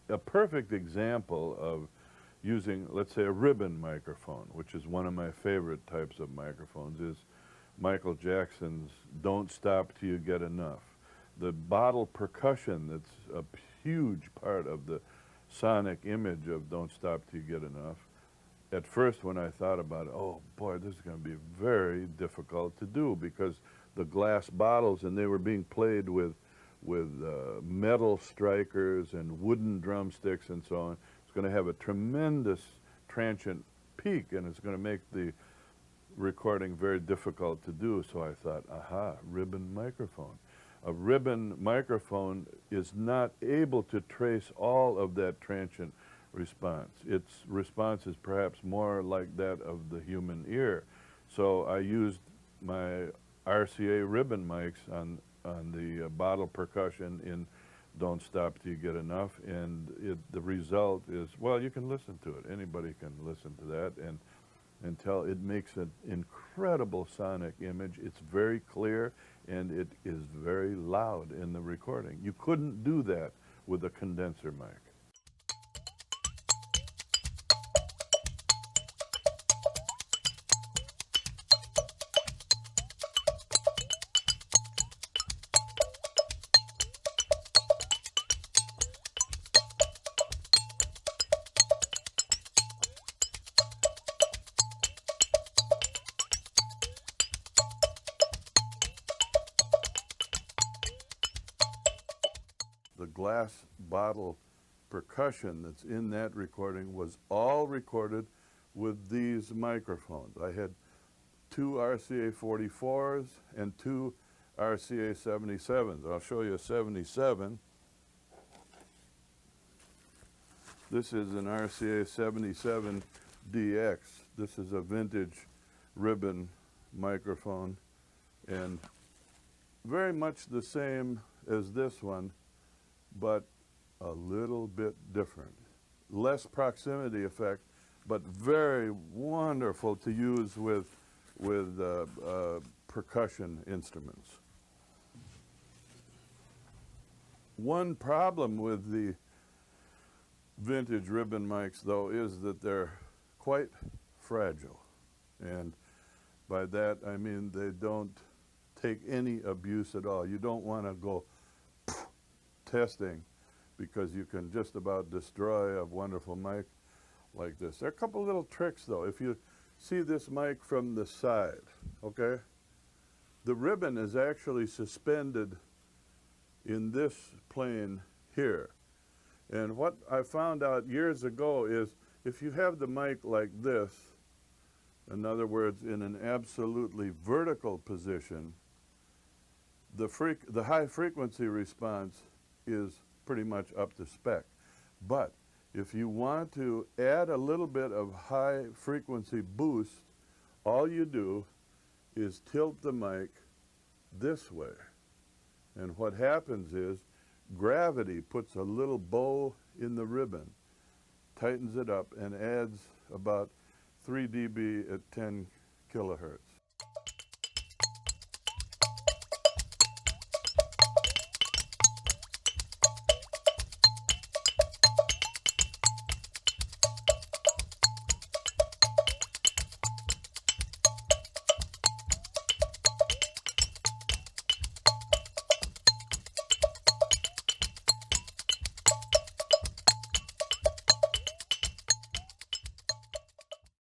a perfect example of using, let's say, a ribbon microphone, which is one of my favorite types of microphones, is Michael Jackson's "Don't Stop Till You Get Enough." The bottle percussion, that's a huge part of the sonic image of "Don't Stop Till You Get Enough." At first, when I thought about it, oh boy, this is going to be very difficult to do, because the glass bottles, and they were being played with metal strikers and wooden drumsticks and so on. It's going to have a tremendous transient peak, and it's going to make the recording very difficult to do. So I thought, aha, ribbon microphone. A ribbon microphone is not able to trace all of that transient response. Its response is perhaps more like that of the human ear. So I used my RCA ribbon mics on the bottle percussion in "Don't Stop Till You Get Enough," and the result is, well, you can listen to it. Anybody can listen to that and tell it makes an incredible sonic image. It's very clear, and it is very loud in the recording. You couldn't do that with a condenser mic. The glass bottle percussion that's in that recording was all recorded with these microphones. I had 2 RCA 44s and 2 RCA 77s. I'll show you a 77. This is an RCA 77 DX. This is a vintage ribbon microphone, and very much the same as this one, but a little bit different. Less proximity effect, but very wonderful to use with percussion instruments. One problem with the vintage ribbon mics, though, is that they're quite fragile. And by that, I mean they don't take any abuse at all. You don't want to go testing, because you can just about destroy a wonderful mic like this. There are a couple little tricks, though. If you see this mic from the side, okay, the ribbon is actually suspended in this plane here. And what I found out years ago is if you have the mic like this, in other words, in an absolutely vertical position, the high frequency response is pretty much up to spec. But if you want to add a little bit of high frequency boost, all you do is tilt the mic this way. And what happens is gravity puts a little bow in the ribbon, tightens it up, and adds about 3 dB at 10 kilohertz.